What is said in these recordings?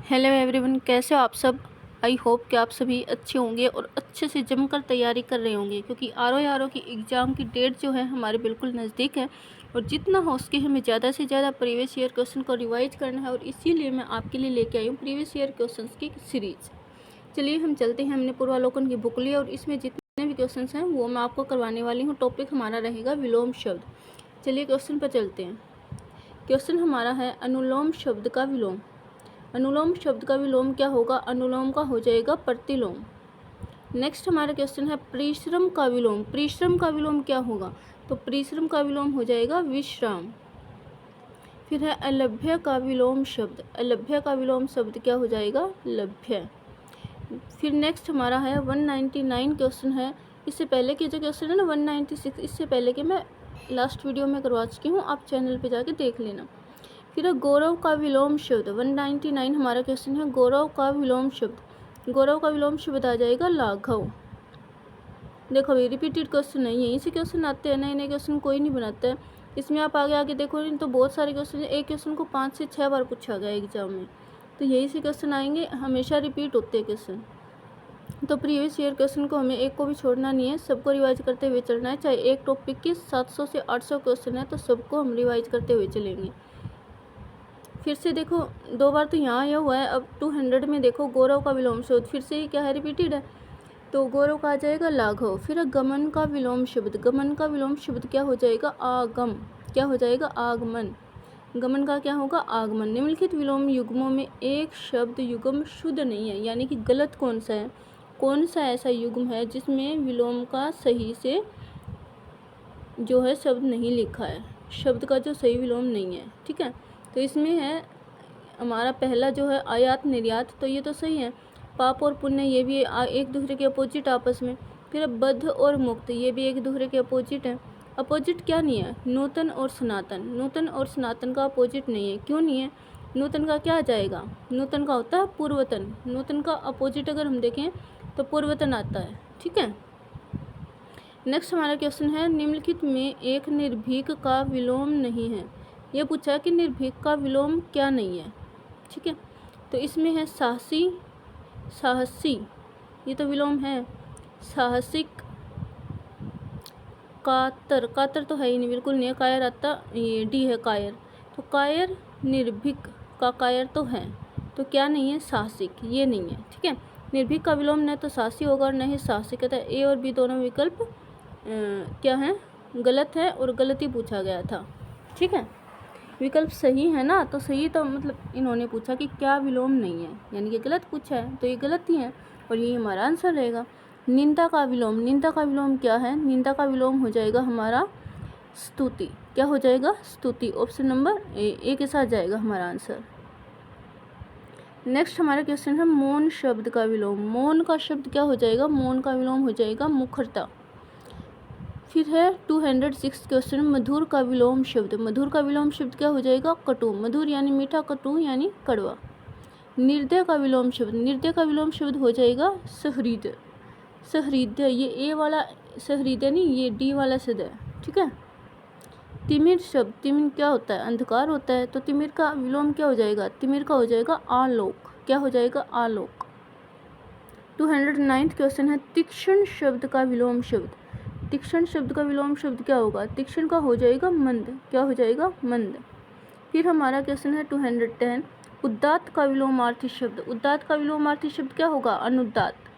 Hello everyone, कैसे हो आप सब। आई होप कि आप सभी अच्छे होंगे और अच्छे से जमकर तैयारी कर रहे होंगे, क्योंकि आर की एग्ज़ाम की डेट जो है हमारे बिल्कुल नज़दीक है और जितना हो सके हमें ज़्यादा से ज़्यादा प्रीवियस ईयर क्वेश्चन को रिवाइज करना है। और इसीलिए मैं आपके लिए लेके आई हूँ प्रीवियस ईयर क्वेश्चन की सीरीज। चलिए हम चलते हैं, हमने पूर्वालोकन की बुक ली और इसमें जितने भी क्वेश्चन हैं वो मैं आपको करवाने वाली हूँ। टॉपिक हमारा रहेगा विलोम शब्द। चलिए क्वेश्चन पर चलते हैं। क्वेश्चन हमारा है अनुलोम शब्द का विलोम। अनुलोम शब्द का विलोम क्या होगा? अनुलोम का हो जाएगा प्रतिलोम। नेक्स्ट हमारा क्वेश्चन है परिश्रम का विलोम। परिश्रम का विलोम क्या होगा? तो परिश्रम का विलोम हो जाएगा विश्राम। फिर है अलभ्य का विलोम शब्द। अलभ्य का विलोम शब्द क्या हो जाएगा? लभ्य। फिर नेक्स्ट हमारा है 199 क्वेश्चन है। इससे पहले के जो क्वेश्चन है ना 196, इससे पहले के मैं लास्ट वीडियो में करवा चुकी हूँ, आप चैनल पे जाके देख लेना। फिर गौरव का विलोम शब्द 199 हमारा क्वेश्चन है गौरव का विलोम शब्द। गौरव का विलोम शब्द आ जाएगा लाघव। देखो भाई रिपीटेड क्वेश्चन है, यहीं से क्वेश्चन आते हैं, नए नए क्वेश्चन कोई नहीं बनाता है। इसमें आप आगे आगे देखो नहीं तो बहुत सारे क्वेश्चन है, एक क्वेश्चन को 5 से 6 बार पूछा गया एग्जाम में, तो यही से क्वेश्चन आएंगे, हमेशा रिपीट होते हैं क्वेश्चन। तो प्रीवियस ईयर क्वेश्चन को हमें एक को भी छोड़ना नहीं है, सबको रिवाइज करते हुए चलना है। चाहे एक टॉपिक के 700 से 800 क्वेश्चन है तो सबको हम रिवाइज करते हुए चलेंगे। फिर से देखो 2 बार तो यहाँ आया हुआ है, अब 200 में देखो गौरव का विलोम शब्द फिर से क्या है, रिपीटेड है, तो गौरव का आ जाएगा लाघव। फिर गमन का विलोम शब्द। गमन का विलोम शब्द क्या हो जाएगा? आगम। क्या हो जाएगा? आगमन। गमन का क्या होगा? आगमन। निम्नलिखित विलोम युग्मों में एक शब्द युग्म शुद्ध नहीं है, यानी कि गलत कौन सा है? कौन सा ऐसा युग्म है जिसमें विलोम का सही से जो है शब्द नहीं लिखा है, शब्द का जो सही विलोम नहीं है। ठीक है, तो इसमें है हमारा पहला जो है आयात निर्यात, तो ये तो सही है। पाप और पुण्य ये भी एक दूसरे के अपोजिट आपस में। फिर बद्ध और मुक्त ये भी एक दूसरे के अपोजिट है। अपोजिट क्या नहीं है? नूतन और सनातन। नूतन और सनातन का अपोजिट नहीं है। क्यों नहीं है? नूतन का क्या आ जाएगा? नूतन का होता है पूर्वतन। नूतन का अपोजिट अगर हम देखें तो पूर्वतन आता है। ठीक है, नेक्स्ट हमारा क्वेश्चन है निम्नलिखित में एक निर्भीक का विलोम नहीं है। ये पूछा है कि निर्भीक का विलोम क्या नहीं है। ठीक है, तो इसमें है साहसी, साहसी ये तो विलोम है। साहसिक, कातर, कातर तो है ही नहीं, बिल्कुल नहीं है। कायर आता, ये डी है कायर, तो कायर निर्भीक का कायर तो है, तो क्या नहीं है? साहसिक, ये नहीं है। ठीक है, निर्भीक का विलोम न तो साहसी होगा और न ही साहसिक है। ए और बी दोनों विकल्प क्या है? गलत है और गलत ही पूछा गया था। ठीक है, विकल्प सही है ना, तो सही तो मतलब इन्होंने पूछा कि क्या विलोम नहीं है, यानी कि गलत पूछा है, तो ये गलत ही है और यही हमारा आंसर रहेगा। निंदा का विलोम। निंदा का विलोम क्या है? निंदा का विलोम हो जाएगा हमारा स्तुति। क्या हो जाएगा? स्तुति। ऑप्शन नंबर ए के साथ जाएगा हमारा आंसर। नेक्स्ट हमारा क्वेश्चन है मौन शब्द का विलोम। मौन का शब्द क्या हो जाएगा? मौन का विलोम हो जाएगा मुखरता। फिर है 206 क्वेश्चन मधुर का विलोम शब्द। मधुर का विलोम शब्द क्या हो जाएगा? कटु। मधुर यानी मीठा, कटु यानी कड़वा। निर्दय का विलोम शब्द। निर्दय का विलोम शब्द हो जाएगा सहृदय। सहृदय ये ए वाला सहृदय नहीं, ये डी वाला शब्द है। ठीक है, तिमिर शब्द। तिमिर क्या होता है? अंधकार होता है, तो तिमिर का विलोम क्या हो जाएगा? तिमिर का हो जाएगा आलोक। क्या हो जाएगा? आलोक। 209 क्वेश्चन है तीक्ष्ण शब्द का विलोम शब्द। तीक्ष्ण शब्द का विलोम शब्द क्या होगा? तीक्ष्ण का हो जाएगा मंद। क्या हो जाएगा? मंद। फिर हमारा क्वेश्चन है 210 उदात्त का विलोमार्थी शब्द। उदात्त का विलोमार्थी शब्द क्या होगा? अनुदात्त।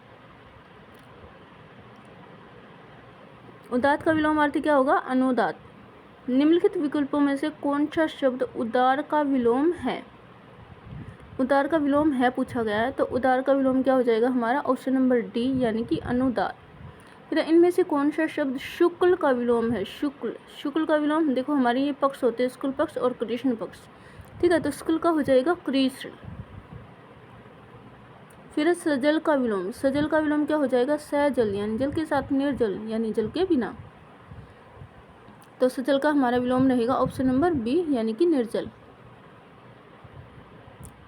उदात्त का विलोमार्थी क्या होगा? अनुदात्त। निम्नलिखित विकल्पों में से कौन सा शब्द उदार का विलोम है? उदार का विलोम है पूछा गया है, तो उदार का विलोम क्या हो जाएगा हमारा? ऑप्शन नंबर डी यानी कि अनुदात। फिर इनमें से कौन सा शब्द शुक्ल का विलोम है? शुक्ल। शुक्ल का विलोम देखो हमारे ये पक्ष होते हैं, शुक्ल पक्ष और कृष्ण पक्ष। ठीक है, तो शुक्ल का हो जाएगा कृष्ण। फिर सजल का विलोम। सजल का विलोम क्या हो जाएगा? सजल यानी जल के साथ निर्जल यानी जल के बिना, तो सजल का हमारा विलोम रहेगा ऑप्शन नंबर बी यानी कि निर्जल।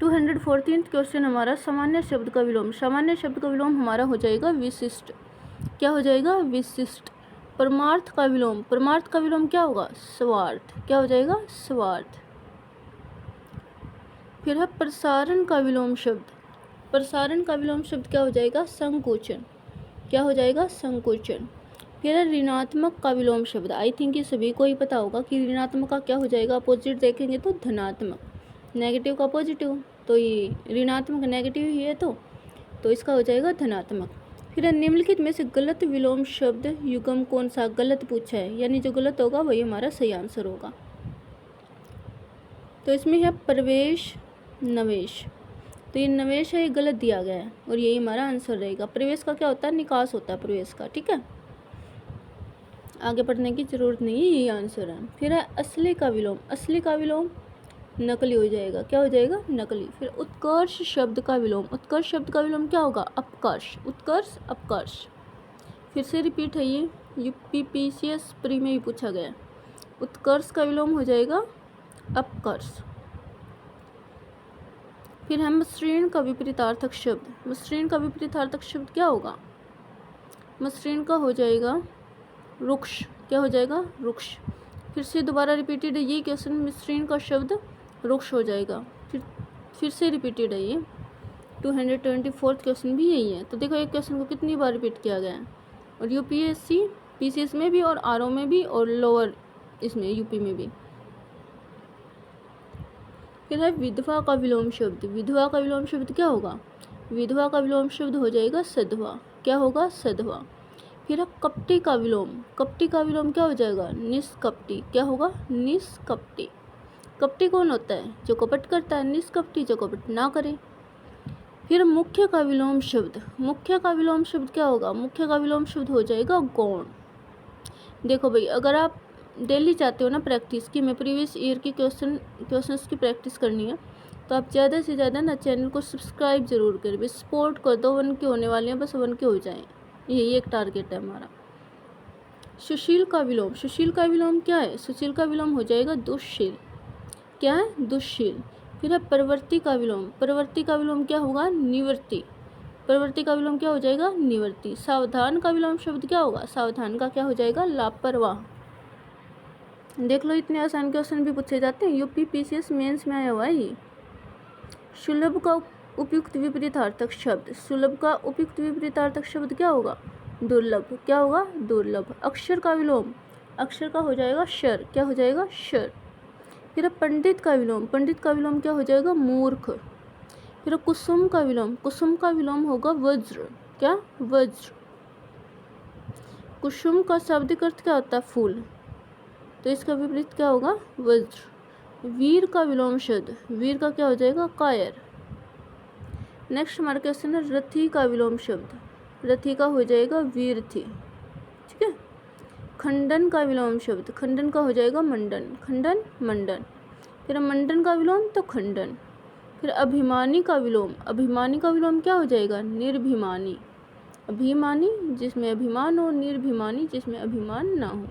214 क्वेश्चन हमारा सामान्य शब्द का विलोम। सामान्य शब्द का विलोम हमारा हो जाएगा विशिष्ट। क्या हो जाएगा? विशिष्ट। परमार्थ का विलोम। परमार्थ का विलोम क्या होगा? स्वार्थ। क्या हो जाएगा? स्वार्थ। फिर है प्रसारण का विलोम शब्द। प्रसारण का विलोम शब्द क्या हो जाएगा? संकोचन। क्या हो जाएगा? संकोचन। फिर है ऋणात्मक का विलोम शब्द। आई थिंक ये सभी को ही पता होगा कि ऋणात्मक का क्या हो जाएगा? अपोजिट देखेंगे तो धनात्मक, नेगेटिव का पॉजिटिव, तो ये ऋणात्मक नेगेटिव ही है तो इसका हो जाएगा धनात्मक। फिर है निम्नलिखित में से गलत विलोम शब्द युग्म कौन सा? गलत पूछा है, यानी जो गलत होगा वही हमारा सही आंसर होगा। तो इसमें है प्रवेश नवेश, तो ये नवेश है, ये गलत दिया गया है और यही हमारा आंसर रहेगा। प्रवेश का क्या होता है? निकास होता है प्रवेश का, ठीक है, आगे पढ़ने की जरूरत नहीं है, यही आंसर है। फिर है असली का विलोम। असली का विलोम नकली हो जाएगा। क्या हो जाएगा? नकली। फिर उत्कर्ष शब्द का विलोम। उत्कर्ष शब्द का विलोम क्या होगा? अपकर्ष। उत्कर्ष अपकर्ष। फिर से रिपीट है, ये यूपीपीसीएस प्री में भी पूछा गया। उत्कर्ष का विलोम हो जाएगा अपकर्ष। फिर है मसृण का विपरीतार्थक शब्द। मसृण का विपरीतार्थक शब्द क्या होगा? मसृण का हो जाएगा रुक्ष। क्या हो जाएगा? रुक्ष। फिर से दोबारा रिपीटेड है ये क्वेश्चन, मसृण का शब्द रुक्ष हो जाएगा। फिर से रिपीटेड है ये 224 क्वेश्चन भी यही है। तो देखो एक क्वेश्चन को कितनी बार रिपीट किया गया है, और यूपीएससी पीसीएस में भी और आरओ में भी और लोअर इसमें यूपी में भी। फिर है विधवा का विलोम शब्द। विधवा का विलोम शब्द क्या होगा? विधवा का विलोम शब्द हो जाएगा सधवा। क्या होगा? सधवा। फिर है कपटी का विलोम। कपटी का विलोम क्या हो जाएगा? निष्कपटी। क्या होगा? निष्कपटी। कपटी कौन होता है? जो कपट करता है। निष्कपटी जो कपट ना करे। फिर मुख्य का विलोम शब्द। मुख्य का विलोम शब्द क्या होगा? मुख्य का विलोम शब्द हो जाएगा गौण। देखो भाई, अगर आप डेली चाहते हो ना प्रैक्टिस की, मैं प्रीवियस ईयर की क्वेश्चंस की प्रैक्टिस करनी है, तो आप ज़्यादा से ज़्यादा ना चैनल को सब्सक्राइब जरूर करें, बस सपोर्ट कर दो। 1 के होने वाले हैं, बस 1 के हो जाएं, यही एक टारगेट है हमारा। सुशील का विलोम। सुशील का विलोम क्या है? सुशील का विलोम हो जाएगा दुष्शील। क्या है? दुष्शील। फिर है प्रवृत्ति का विलोम। प्रवृत्ति का विलोम क्या होगा? निवृत्ति। प्रवृत्ति का विलोम क्या हो जाएगा? निवृत्ति। सावधान का विलोम शब्द क्या होगा? सावधान का क्या हो जाएगा? लापरवाह। देख लो, इतने आसान क्वेश्चन भी पूछे जाते हैं, यूपी पीसीएस मेंस में आया हुआ है ये। सुलभ का उपयुक्त विपरीतार्थक शब्द। सुलभ का उपयुक्त विपरीतार्थक शब्द क्या होगा? दुर्लभ। क्या होगा? दुर्लभ। अक्षर का विलोम। अक्षर का हो जाएगा शर। क्या हो जाएगा? शर। फिर पंडित का विलोम। पंडित का विलोम क्या हो जाएगा? मूर्ख। फिर कुसुम का विलोम। कुसुम का विलोम होगा वज्र। क्या? वज्र। कुसुम का शाब्दिक अर्थ क्या होता है? फूल, तो इसका विपरीत क्या होगा? वज्र। वीर का विलोम शब्द। वीर का क्या हो जाएगा? कायर। नेक्स्ट हमारा क्वेश्चन है रथी का विलोम शब्द। रथी का हो जाएगा वीरथी, ठीक है। खंडन का विलोम शब्द। खंडन का हो जाएगा मंडन। खंडन मंडन। फिर मंडन का विलोम तो खंडन। फिर अभिमानी का विलोम। अभिमानी का विलोम क्या हो जाएगा? निर्भिमानी। अभिमानी जिसमें अभिमान हो, निर्भिमानी जिसमें अभिमान ना हो।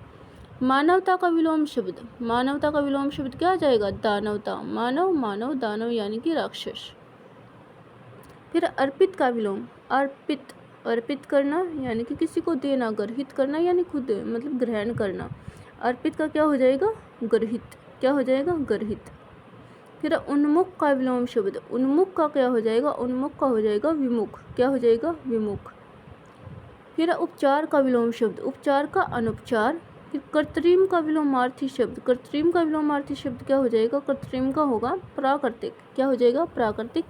मानवता का विलोम शब्द। मानवता का विलोम शब्द क्या आ जाएगा? दानवता। मानव, मानव, दानव यानी कि राक्षस। फिर अर्पित का विलोम। अर्पित, अर्पित करना यानी कि किसी को देना, गर्हित करना यानी खुद मतलब ग्रहण करना। अर्पित का क्या हो जाएगा? गर्हित। क्या हो जाएगा? गर्हित। फिर उन्मुख का विलोम शब्द। उन्मुख का क्या हो जाएगा? उन्मुख का हो जाएगा विमुख। क्या हो जाएगा? विमुख। फिर उपचार का विलोम शब्द। उपचार का अनुपचार। फिर कृत्रिम का विलोमार्थी शब्द। कृत्रिम का विलोमार्थी शब्द क्या हो जाएगा? कृत्रिम का होगा प्राकृतिक। क्या हो जाएगा? प्राकृतिक।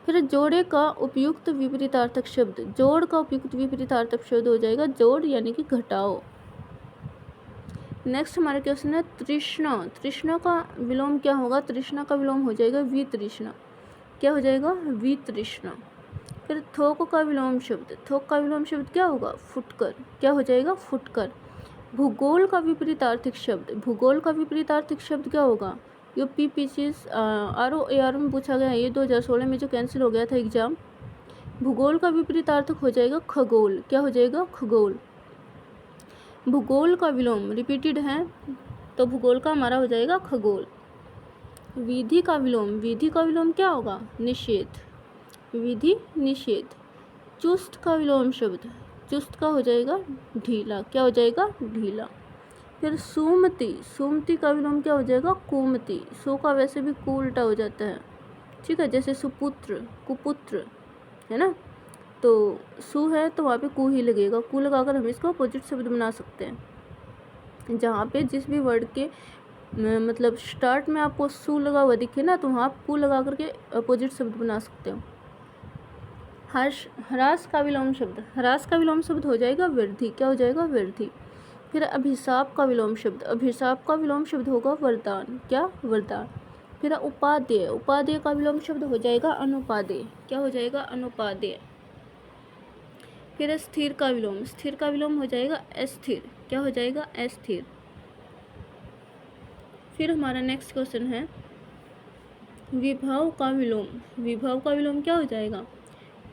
फिर जोड़े का उपयुक्त विपरीतार्थक शब्द। जोड़ का उपयुक्त विपरीतार्थक शब्द हो जाएगा जोड़ यानी कि घटाओ। नेक्स्ट हमारा क्वेश्चन है तृष्णा। तृष्णा का विलोम क्या होगा? तृष्णा का विलोम हो जाएगा वितृष्णा। क्या हो जाएगा? वितृष्णा। फिर थोक का विलोम शब्द। थोक का विलोम शब्द क्या होगा? फुटकर। क्या हो जाएगा? फुटकर। भूगोल का विपरीतार्थिक शब्द। भूगोल का विपरीतार्थिक शब्द क्या होगा? यूपी पीसीएस आरओ एआर में पूछा गया है, ये 2016 में जो कैंसिल हो गया था एग्जाम। भूगोल का विपरीतार्थक हो जाएगा खगोल। क्या हो जाएगा? खगोल। भूगोल का विलोम रिपीटेड है तो भूगोल का हमारा हो जाएगा खगोल। विधि का विलोम। विधि का विलोम क्या होगा? निषेध। विधि, निषेध। चुस्त का विलोम शब्द। चुस्त का हो जाएगा ढीला। क्या हो जाएगा? ढीला। फिर सुमति, सुमति का विलोम क्या हो जाएगा? कुमति। सु का वैसे भी कु उल्टा हो जाता है, ठीक है, जैसे सुपुत्र, कुपुत्र, है ना। तो सु है तो वहाँ पे कु ही लगेगा, कु लगाकर हम इसको अपोजिट शब्द बना सकते हैं। जहाँ पे जिस भी वर्ड के मतलब स्टार्ट में आपको सु लगा हुआ दिखे ना, तो वहाँ आप कु लगा करके अपोजिट शब्द बना सकते हो। ह्रास का विलोम शब्द, ह्रास का विलोम शब्द हो जाएगा वृद्धि। क्या हो जाएगा? वृद्धि। फिर अभिशाप का विलोम शब्द, अभिशाप का विलोम शब्द होगा वरदान। क्या? वरदान। फिर उपादेय, उपादेय का विलोम शब्द हो जाएगा अनुपादेय। क्या हो जाएगा? अनुपादेय। फिर स्थिर का विलोम, स्थिर का विलोम हो जाएगा अस्थिर। क्या हो जाएगा? अस्थिर। फिर हमारा नेक्स्ट क्वेश्चन है विभव का विलोम, विभव का विलोम क्या हो जाएगा?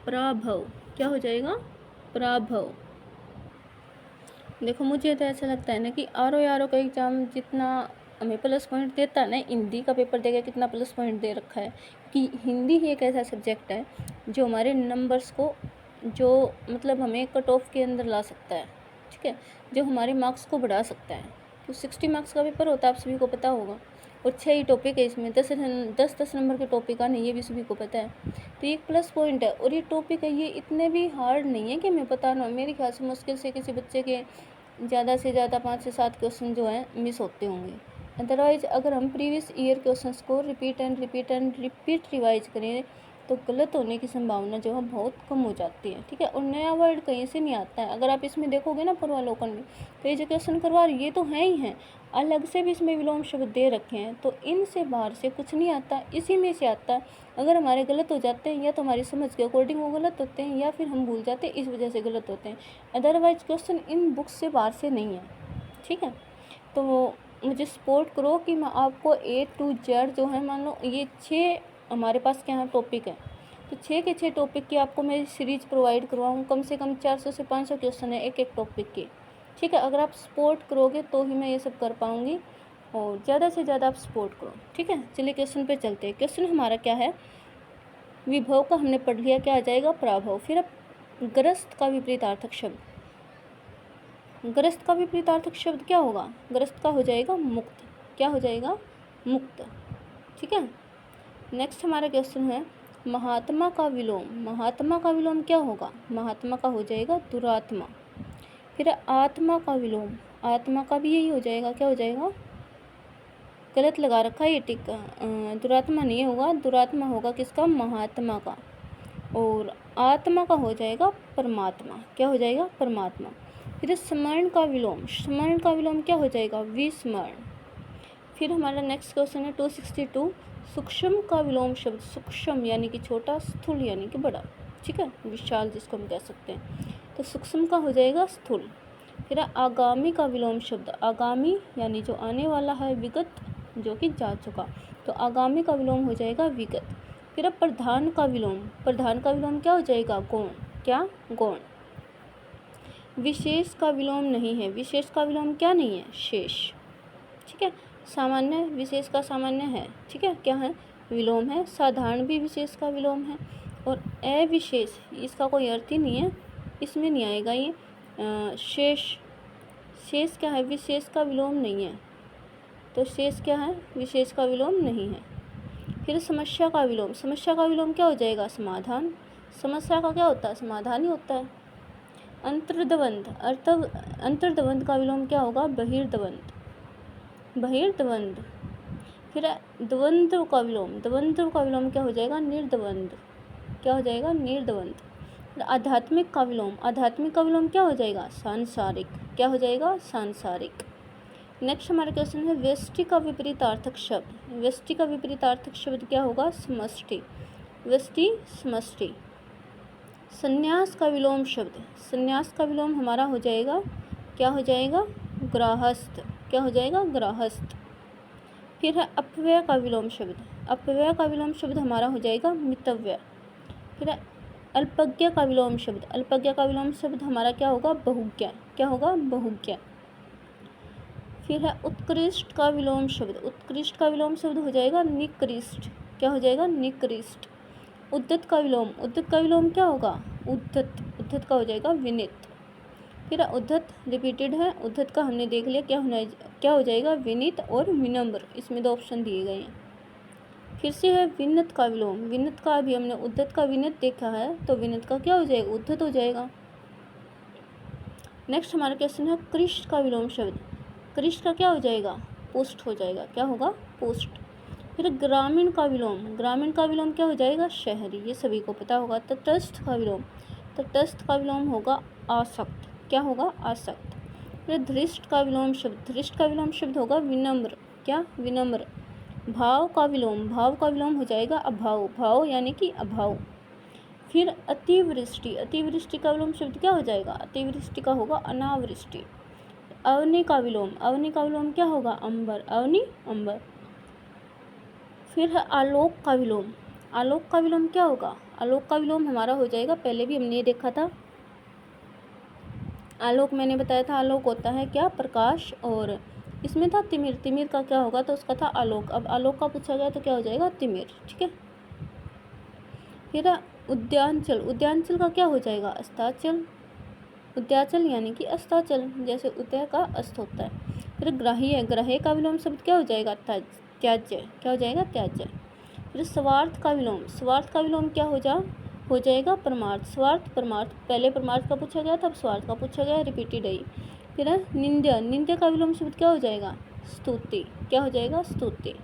पराभव। क्या हो जाएगा? पराभव। देखो मुझे तो ऐसा लगता है ना कि आर का एग्ज़ाम जितना हमें प्लस पॉइंट देता है ना, हिंदी का पेपर देगा कितना प्लस पॉइंट दे रखा है कि हिंदी ही एक ऐसा सब्जेक्ट है जो हमारे नंबर्स को, जो मतलब हमें कट ऑफ के अंदर ला सकता है, ठीक है, जो हमारे मार्क्स को बढ़ा सकता है। तो 60 मार्क्स का पेपर होता है, आप सभी को पता होगा, और 6 ही टॉपिक है इसमें, 10 नंबर के टॉपिक आने, ये भी सभी को पता है। तो एक प्लस पॉइंट है, और ये टॉपिक है ये इतने भी हार्ड नहीं है कि हमें पता ना। मेरे ख्याल से मुश्किल से किसी बच्चे के ज़्यादा से ज़्यादा 5 से 7 क्वेश्चन जो हैं मिस होते होंगे। अदरवाइज अगर हम प्रीवियस ईयर क्वेश्चंस को रिपीट रिवाइज करें तो गलत होने की संभावना जो है बहुत कम हो जाती है, ठीक है। और नया वर्ड कहीं से नहीं आता है। अगर आप इसमें देखोगे ना पूर्वालोकन में, तो ये जो क्वेश्चन करवा रही ये तो हैं ही हैं, अलग से भी इसमें विलोम शब्द दे रखे हैं, तो इनसे बाहर से कुछ नहीं आता, इसी में से आता है। अगर हमारे गलत हो जाते हैं या तो हमारी समझ के अकॉर्डिंग वो गलत होते हैं, या फिर हम भूल जाते हैं इस वजह से गलत होते हैं। अदरवाइज क्वेश्चन इन बुक्स से बाहर से नहीं है, ठीक है। तो मुझे सपोर्ट करो कि मैं आपको A to Z जो है, मान लो ये 6 हमारे पास क्या है टॉपिक है, तो 6 के 6 टॉपिक की आपको मैं सीरीज प्रोवाइड करवाऊँ। कम से कम 400 से 500 क्वेश्चन है एक एक टॉपिक के, ठीक है। अगर आप सपोर्ट करोगे तो ही मैं ये सब कर पाऊँगी, और ज़्यादा से ज़्यादा आप सपोर्ट करो, ठीक है। चलिए क्वेश्चन पे चलते हैं। क्वेश्चन हमारा क्या है? विभव का हमने पढ़ लिया, क्या आ जाएगा? पराभव। फिर अब ग्रस्त का विपरीतार्थक शब्द, ग्रस्त का विपरीतार्थक शब्द क्या होगा? ग्रस्त का हो जाएगा मुक्त। क्या हो जाएगा? मुक्त, ठीक है। नेक्स्ट हमारा क्वेश्चन है महात्मा का विलोम, महात्मा का विलोम क्या होगा? महात्मा का हो जाएगा दुरात्मा। फिर आत्मा का विलोम, आत्मा का भी यही हो जाएगा। क्या हो जाएगा? गलत लगा रखा है ये टिक, दुरात्मा नहीं होगा, दुरात्मा होगा किसका? महात्मा का। और आत्मा का हो जाएगा परमात्मा। क्या हो जाएगा? परमात्मा। फिर स्मरण का विलोम, स्मरण का विलोम क्या हो जाएगा? विस्मरण। फिर हमारा नेक्स्ट क्वेश्चन है 262 सूक्ष्म का विलोम शब्द, सूक्ष्म यानी कि छोटा, स्थूल यानी कि बड़ा, ठीक है, विशाल जिसको हम कह सकते हैं। तो सूक्ष्म का हो जाएगा स्थूल। फिर आगामी का विलोम शब्द, आगामी यानी जो आने वाला है, विगत जो कि जा चुका, तो आगामी का विलोम हो जाएगा विगत। फिर प्रधान का विलोम, प्रधान का विलोम क्या हो जाएगा? गौण। क्या? गौण। विशेष का विलोम नहीं है, विशेष का विलोम क्या नहीं है? शेष, ठीक है। सामान्य विशेष का सामान्य है, ठीक है, क्या है? विलोम है। साधारण भी विशेष का विलोम है। और अविशेष इसका कोई अर्थ ही नहीं है, इसमें नहीं आएगा ये। शेष, शेष क्या है? विशेष का विलोम नहीं है, तो शेष क्या है? विशेष का विलोम नहीं है। फिर समस्या का विलोम, समस्या का विलोम क्या हो जाएगा? समाधान। समस्या का क्या होता है? समाधान ही होता है। अंतर्द्वंद, अंतर्द्वंद का विलोम क्या होगा? बहिर्द्वंद, बहिर्द्वंद। फिर द्वंद्व का विलोम, द्वंद्व का विलोम क्या हो जाएगा? निर्द्वंद। क्या हो जाएगा? निर्द्वंद। फिर आध्यात्मिक का विलोम, आध्यात्मिक का विलोम क्या हो जाएगा? सांसारिक। क्या हो जाएगा? सांसारिक। नेक्स्ट हमारा क्वेश्चन है व्यष्टि का विपरीतार्थक शब्द, व्यष्टि का विपरीतार्थक शब्द क्या होगा? समष्टि, व्यष्टि समष्टि। संन्यास का विलोम शब्द, संन्यास का विलोम हमारा हो जाएगा, क्या हो जाएगा? गृहस्थ। क्या हो जाएगा? गृहस्थ। फिर है अपव्यय का विलोम शब्द, अपव्यय का विलोम शब्द हमारा हो जाएगा मितव्यय। फिर है अल्पज्ञ का विलोम शब्द, अल्पज्ञ का विलोम शब्द हमारा क्या होगा? बहुज्ञ। क्या होगा? बहुज्ञ। फिर है उत्कृष्ट का विलोम शब्द, उत्कृष्ट का विलोम शब्द हो जाएगा निकृष्ट। क्या हो जाएगा? निकृष्ट। उद्धत का विलोम, उद्धत का विलोम क्या होगा? उद्धत, उद्धत का हो जाएगा विनीत। फिर उद्धत रिपीटेड है, उद्धत का हमने देख लिया क्या हो जाएगा, विनीत और विनम्र, इसमें 2 ऑप्शन दिए गए हैं। फिर से है विनत का विलोम, विनत का अभी हमने उद्धत का विनत देखा है, तो विनत का क्या हो जाएगा, उद्धत हो जाएगा। नेक्स्ट हमारा क्वेश्चन है कृष्ट का विलोम शब्द, कृष्ट का क्या हो जाएगा, पुष्ट हो जाएगा, क्या होगा, पुष्ट। फिर ग्रामीण का विलोम, ग्रामीण का विलोम क्या हो जाएगा, शहरी, ये सभी को पता होगा। तटस्थ का विलोम, तटस्थ का विलोम होगा आसक्त, क्या होगा, आसक्त। फिर धृष्ट का विलोम शब्द, धृष्ट का विलोम शब्द होगा विनम्र, क्या, विनम्र। भाव का विलोम, भाव का विलोम हो जाएगा अभाव, भाव यानी कि अभाव। फिर अतिवृष्टि, अतिवृष्टि का विलोम शब्द क्या हो जाएगा, अतिवृष्टि का होगा अनावृष्टि। अवनि का विलोम, अवनि का विलोम क्या होगा, अंबर, अवनि, अंबर। फिर है आलोक का विलोम, आलोक का विलोम क्या होगा, आलोक का विलोम हमारा हो जाएगा, पहले भी हमने ये देखा था, आलोक मैंने बताया था, आलोक होता है क्या, प्रकाश, और इसमें था तिमिर, तिमिर का क्या होगा, तो उसका था आलोक, अब आलोक का पूछा गया तो क्या हो जाएगा, तिमिर, ठीक है। फिर उद्यांचल, उद्यांचल का क्या हो जाएगा, अस्ताचल, उद्याचल यानी कि अस्ताचल, जैसे उदय का अस्त होता है। फिर ग्राह्य, ग्राह्य का विलोम शब्द क्या हो जाएगा, त्याज्य, क्या हो जाएगा, त्याज्य। फिर स्वार्थ का विलोम, स्वार्थ का विलोम क्या हो जाएगा, परमार्थ, स्वार्थ परमार्थ, पहले परमार्थ का पूछा गया था, अब स्वार्थ का पूछा गया, रिपीटेड है। फिर निंद्य, निंद्य का विलोम शब्द क्या हो जाएगा, स्तुति, क्या हो जाएगा, स्तुति।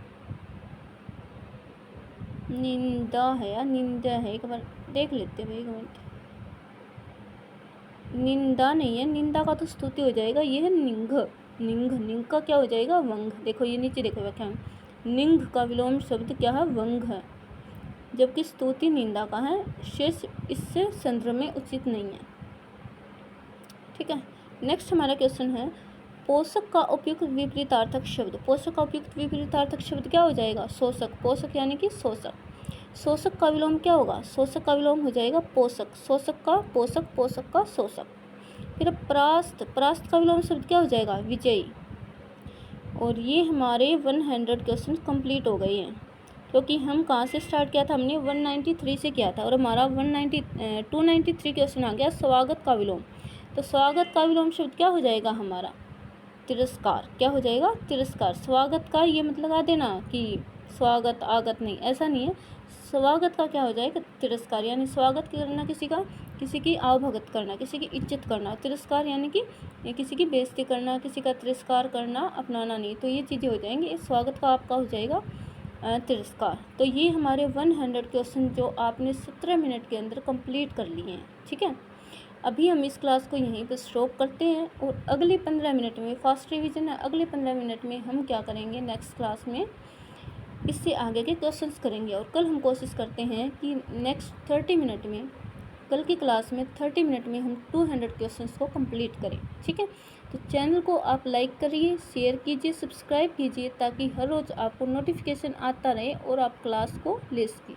निंदा है या निंदा है, एक बार देख लेते भाई, एक मिनट, निंदा नहीं है, निंदा का तो स्तुति हो जाएगा, ये है निंघ, निंघ, निंघ का क्या हो जाएगा, वंग, देखो ये नीचे देखो व्याख्या में, निंघ का विलोम शब्द क्या है, वंग है, जबकि स्तुति निंदा का है, शेष इससे संदर्भ में उचित नहीं है, ठीक है। नेक्स्ट हमारा क्वेश्चन है पोषक का उपयुक्त विपरीतार्थक शब्द, पोषक का उपयुक्त विपरीतार्थक शब्द क्या हो जाएगा, शोषक, पोषक यानी कि शोषक। शोषक का विलोम क्या होगा, शोषक का विलोम हो जाएगा पोषक, शोषक का पोषक, पोषक का शोषक। फिर परास्त, परास्त का विलोम शब्द क्या हो जाएगा, विजयी। और ये हमारे 100 क्वेश्चन कंप्लीट हो गए हैं, क्योंकि हम कहाँ से स्टार्ट किया था, हमने 193 से किया था, और हमारा 293 क्वेश्चन आ गया स्वागत का विलोम। तो स्वागत का विलोम शब्द क्या हो जाएगा हमारा, तिरस्कार, क्या हो जाएगा, तिरस्कार। स्वागत का ये मत लगा देना कि स्वागत आगत, नहीं, ऐसा नहीं है, स्वागत का क्या हो जाएगा, तिरस्कार, यानी स्वागत करना किसी की आवभगत करना, किसी की इज्जत करना, तिरस्कार यानी कि किसी की बेइज्जती करना, किसी का तिरस्कार करना, अपनाना नहीं, तो ये चीज़ें हो जाएंगी, स्वागत का आपका हो जाएगा तिरस्कार। तो ये हमारे 100 क्वेश्चन जो आपने 17 मिनट के अंदर कंप्लीट कर लिए हैं, ठीक है। अभी हम इस क्लास को यहीं पर स्टॉप करते हैं, और अगले 15 मिनट में फास्ट रिवीजन है, अगले 15 मिनट में हम क्या करेंगे, नेक्स्ट क्लास में इससे आगे के क्वेश्चंस करेंगे। और कल हम कोशिश करते हैं कि नेक्स्ट 30 मिनट में, कल की क्लास में 30 मिनट में हम 200 क्वेश्चंस को कंप्लीट करें, ठीक है। तो चैनल को आप लाइक करिए, शेयर कीजिए, सब्सक्राइब कीजिए, ताकि हर रोज़ आपको नोटिफिकेशन आता रहे और आप क्लास को ले सकें।